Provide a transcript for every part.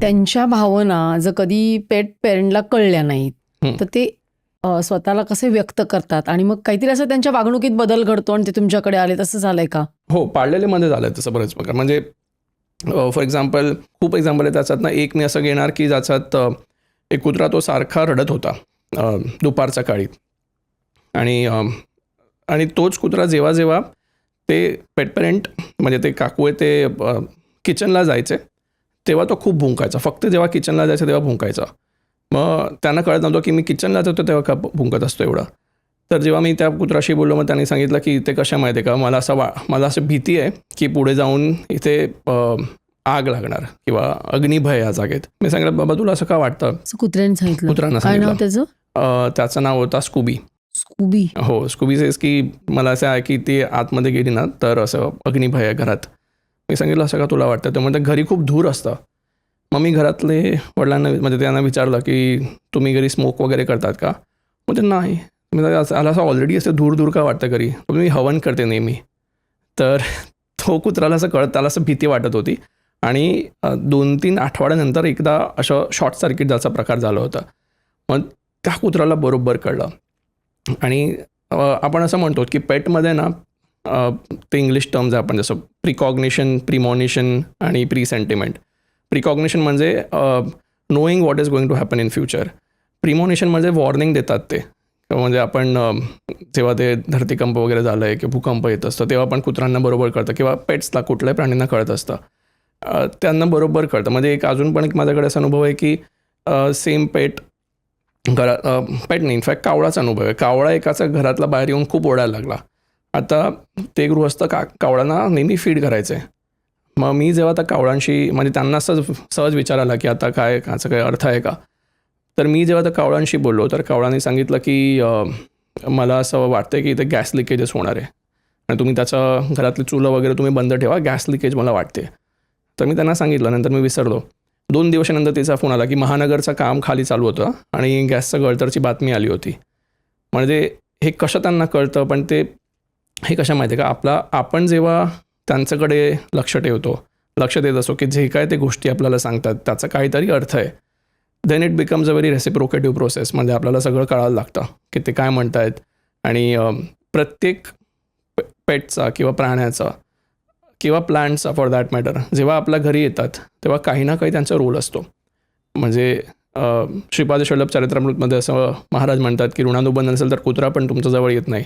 त्यांच्या भावना जर कधी पेट पेरेंटला कळल्या नाहीत तर ते स्वतःला कसे व्यक्त करतात आणि मग काहीतरी असं त्यांच्या वागणुकीत बदल घडतो आणि ते तुमच्याकडे आले, तसं झालंय का? हो, पाळलेलेमध्ये झालं तसं बरेच प्रकार. म्हणजे फॉर एक्झाम्पल खूप एक्झाम्पल आहे त्याच्यात ना. एक मी असं घेणार की ज्याच्यात एक कुत्रा तो सारखा रडत होता दुपारच्या काळी आणि तोच कुत्रा जेव्हा जेव्हा ते पेट पेरेंट म्हणजे ते काकू आहे ते किचनला जायचे तेव्हा तो खूप भुंकायचा. फक्त जेव्हा किचनला जायचं तेव्हा भुंकायचा. मग त्यांना कळत नव्हतं की मी किचनला जातो तेव्हा का भुंकत असतो एवढं. तर जेव्हा मी त्या कुत्राशी बोललो मग त्यांनी सांगितलं की ते कशा माहिती आहे का, मला असं भीती आहे की पुढे जाऊन इथे आग लागणार किंवा अग्निभय या जागेत. मी सांगितलं बाबा तुला असं का वाटतं? कुत्र्याने सांगितलं. कुत्र्यांना काय नाव सांगितलं. त्याचं? त्याचं नाव होता स्कूबी. स्कूबी. हो, स्कूबी सेज की मला असं आहे की ती आतमध्ये गेली ना तर असं अग्निभय आहे घरात. मी सांगितलं असं का तुला वाटतं? तर म्हणजे घरी खूप धूर असतं. मग मी घरातले वडिलांना म्हणजे त्यांना विचारलं की तुम्ही घरी स्मोक वगैरे करतात का? मग ते नाही. मी आला असं ऑलरेडी असं दूर का वाटतं घरी, मी हवन करते नेहमी. तर तो कुत्राला असं त्याला असं भीती वाटत होती आणि 2-3 आठवड्यानंतर एकदा असं शॉर्ट सर्किट जायचा प्रकार झाला होता. मग त्या कुत्राला बरोबर कळलं. आणि आपण असं म्हणतो की पेटमध्ये ना ते इंग्लिश टर्म्स आहे आपण जसं प्रिकॉग्निशन, प्रिमॉनिशन आणि प्रीसेंटिमेंट. प्रिकॉग्निशन म्हणजे knowing what is going to happen in future. Premonition म्हणजे वॉर्निंग देतात ते. म्हणजे आपण जेव्हा ते धरतीकंप वगैरे झालं आहे किंवा भूकंप येत असतं तेव्हा पण कुत्रांना बरोबर कळतं किंवा पेट्सला कुठल्याही प्राण्यांना कळत असतं. त्यांना बरोबर कळतं. म्हणजे एक अजून पण एक माझ्याकडे असा अनुभव आहे की सेम पेट पेट नाही इनफॅक्ट कावळाचा अनुभव आहे. कावळा एकाचा घरातला बाहेर येऊन खूप ओरडायला लागला. आता ते गृहस्थ कावळांना नेहमी फीड करायचे. मग मी जेव्हा त्या कावळांशी म्हणजे त्यांना सहज विचारायला की आता काय ह्याचा काही अर्थ आहे का? तर मी जेव्हा त्या कावळांशी बोललो तर कावळांनी सांगितलं की मला असं वाटतं की इथे गॅस लिकेजेस होणार आहे आणि तुम्ही त्याचं घरातली चुलं वगैरे तुम्ही बंद ठेवा, गॅस लिकेज मला वाटते. तर मी त्यांना सांगितलं. नंतर मी विसरलो. 2 दिवसानंतर तिचा फोन आला की महानगरचं काम खाली चालू होतं आणि गॅसचं गळतरची बातमी आली होती. म्हणजे हे कसं त्यांना कळतं, पण ते हे कशा माहिती आहे का, आपण जेव्हा त्यांच्याकडे लक्ष देत असो की जे काय ते गोष्टी आपल्याला सांगतात त्याचा काहीतरी अर्थ आहे. Then it becomes a very reciprocative process. म्हणजे आपल्याला सगळं कळायला लागतं की ते काय म्हणत आहेत. आणि प्रत्येक पेटचा किंवा प्राण्याचा किंवा प्लांटचा फॉर दॅट मॅटर जेव्हा आपल्या घरी येतात तेव्हा काही ना काही त्यांचा रोल असतो. म्हणजे श्रीपाद वल्लभ चरित्रामृतमध्ये असं महाराज म्हणतात की ऋणानुबंध नसेल तर कुत्रा पण तुमच्याजवळ येत नाही.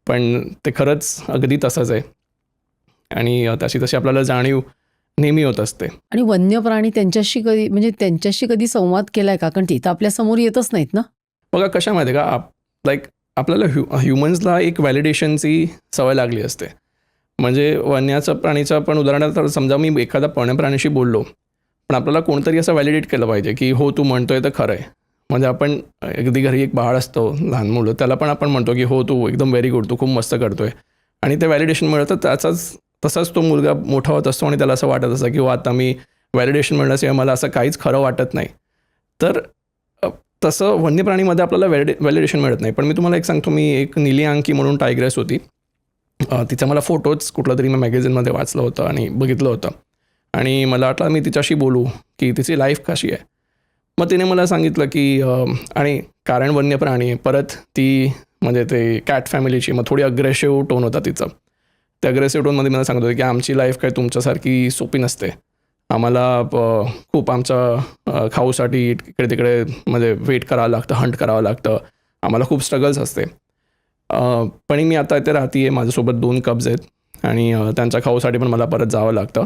पण ते खरंच अगदी तसंच आहे आणि तशी आपल्याला जाणीव नेहमी होत असते. आणि वन्य प्राणी त्यांच्याशी कधी संवाद केलाय का? कारण ते तर आपल्या समोर येतच नाहीत ना. बघा कशा माहिती आहे का, लाईक आपल्याला ह्युमन्सला एक व्हॅलिडेशनची सवय लागली असते. म्हणजे वन्याचं प्राणीचं पण उदाहरणार्थ समजा मी एखादा प्राण्याशी बोललो पण आपल्याला कोणतरी असं व्हॅलिडेट केलं पाहिजे की हो तू म्हणतोय तर खरं आहे. म्हणजे आपण अगदी घरी एक बाळ असतो लहान मुलं त्याला पण आपण म्हणतो की हो तू एकदम व्हेरी गुड, तू खूप मस्त करतोय आणि ते व्हॅलिडेशन मिळतं. तसाच तो मुलगा मोठा होत असतो आणि त्याला असं वाटत असतं की हो आता मी व्हॅलिडेशन मिळण्याशिवाय मला असं काहीच खरं वाटत नाही. तर तसं वन्य प्राणीमध्ये आपल्याला व्हॅलिडेशन मिळत नाही. पण मी तुम्हाला एक सांगतो, मी एक नीली अंकी म्हणून टायग्रेस होती. तिचा मला फोटोज कुठलं तरी मी मॅगझिनमध्ये वाचलं होतं आणि बघितलं होतं आणि मला वाटलं मी तिच्याशी बोलू की तिची लाईफ कशी आहे. मग तिने मला सांगितलं की आणि कारण वन्य प्राणी परत ती म्हणजे ते कॅट फॅमिलीची मग थोडी अग्रेसिव्ह टोन होता तिचा. त्या अग्रेसिव्ह टोनमध्ये मला सांगत होते की आमची लाईफ काय तुमच्यासारखी सोपी नसते. आम्हाला खूप आमच्या खाऊसाठी इकडे तिकडे म्हणजे वेट करावं लागतं, हंट करावं लागतं, आम्हाला खूप स्ट्रगल्स असते. पण मी आता इथे राहते, माझ्यासोबत 2 कब्ज आहेत आणि त्यांच्या खाऊसाठी पण मला परत जावं लागतं.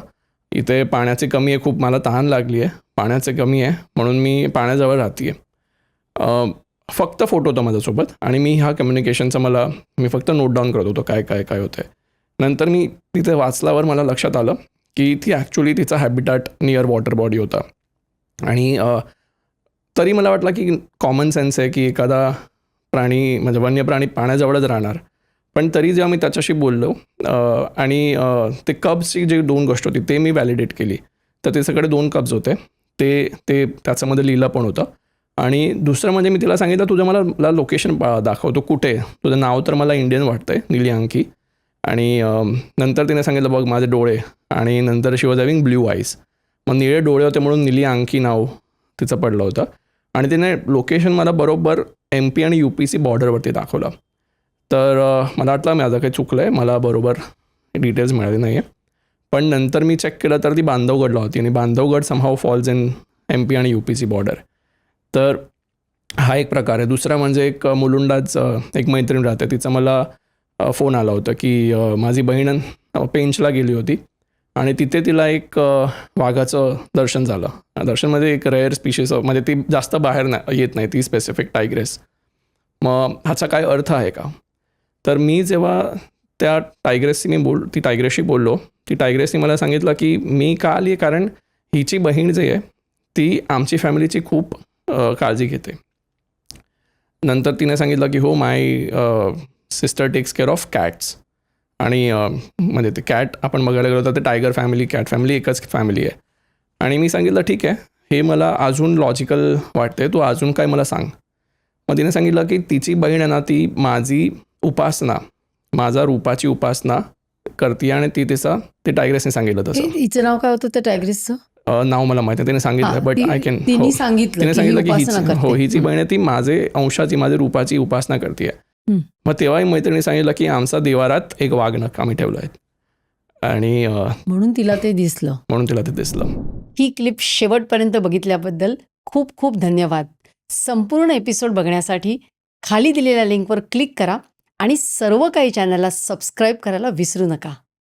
इथे पाण्याची कमी आहे, खूप मला तहान लागली आहे, पाण्याची कमी आहे म्हणून मी पाण्याजवळ राहते. फक्त फोटो होता माझ्यासोबत आणि मी ह्या कम्युनिकेशनचा मी फक्त नोट डाऊन करत होतो काय काय काय होतं आहे. नंतर मी तिथे वाचल्यावर मला लक्षात आलं की ती ॲक्च्युली तिचा हॅबिटॅट नियर वॉटर बॉडी होता आणि तरी मला वाटलं की कॉमन सेन्स आहे की एखादा प्राणी म्हणजे वन्य प्राणी पाण्याजवळच राहणार. पण तरी जेव्हा मी त्याच्याशी बोललो आणि ते कब्सची जी 2 गोष्ट होती ते मी व्हॅलिडेट केली. तर त्याच्याकडे 2 कब्स होते, ते त्याच्यामध्ये लिहिलं पण होतं. आणि दुसरं म्हणजे मी तिला सांगितलं तुझं मला लोकेशन दाखवतो कुठे, तुझं नाव तर मला इंडियन वाटतं आहे नीली अंकी. आणि नंतर तिने सांगितलं बघ माझे डोळे आणि नंतर शी वॉज हॅविंग ब्ल्यू आईज. मग निळे डोळे होते म्हणून निली अंकी नाव तिचं पडलं होतं. आणि तिने लोकेशन मला बरोबर MP आणि UPC बॉर्डरवरती दाखवलं. तर मला वाटलं माझं काही चुकलं आहे, मला बरोबर डिटेल्स मिळाले नाही आहे. पण नंतर मी चेक केलं तर ती बांधवगडला होती आणि Bandhavgarh somehow falls in MP आणि UPC बॉर्डर. तर हा एक प्रकार आहे. दुसरा म्हणजे एक मुलुंडाच एक मैत्रीण राहते, तिचा मला फोन आला होता की माझी बहीण पेंचला गेली होती आणि तिथे तिला एक वाघाचं दर्शन झालं. दर्शनमध्ये एक रेअर स्पीशीज, म्हणजे ती जास्त बाहेर येत नाही ती स्पेसिफिक टायग्रेस. मग ह्याचा काय अर्थ आहे का? तर मी जेव्हा त्या टायग्रेसशी ती टायग्रेसशी बोललो, ती टायग्रेसनी मला सांगितलं की मी का आली आहे, कारण हिची बहीण जी आहे ती आमची फॅमिलीची खूप काळजी घेते. नंतर तिने सांगितलं की हो, my sister takes care of cats. आणि म्हणजे ते कॅट आपण बघायला गेलो तर ते टायगर फॅमिली, कॅट फॅमिली एकच फॅमिली आहे. आणि मी सांगितलं ठीक आहे, हे मला अजून लॉजिकल वाटते, तू अजून काय मला सांग. मग तिने सांगितलं की तिची बहीण आहे ना, ती माझी उपासना, माझा रूपाची उपासना करते आणि ती तिचं ते टायग्रेसने सांगितलं तसं. हिचं नाव काय होतं त्या टायग्रेसचं? नाव मला माहिती आहे, तिने सांगितलं, बट आय कॅन. तिने सांगितलं तिने की सांगितलं ही की उपासना हिची करते. हिची बहीण आहे ती माझे अंशाची, माझ्या रूपाची उपासना करते. मग तेव्हाही मैत्रिणी सांगितलं की आमचा देवारात एक वाघनख आम्ही ठेवलं आहे आणि म्हणून तिला ते दिसलं. म्हणून तिला ते दिसलं. ही क्लिप शेवटपर्यंत बघितल्याबद्दल खूप खूप धन्यवाद. संपूर्ण एपिसोड बघण्यासाठी खाली दिलेल्या लिंकवर क्लिक करा आणि सर्व काही चॅनलला सबस्क्राईब करायला विसरू नका.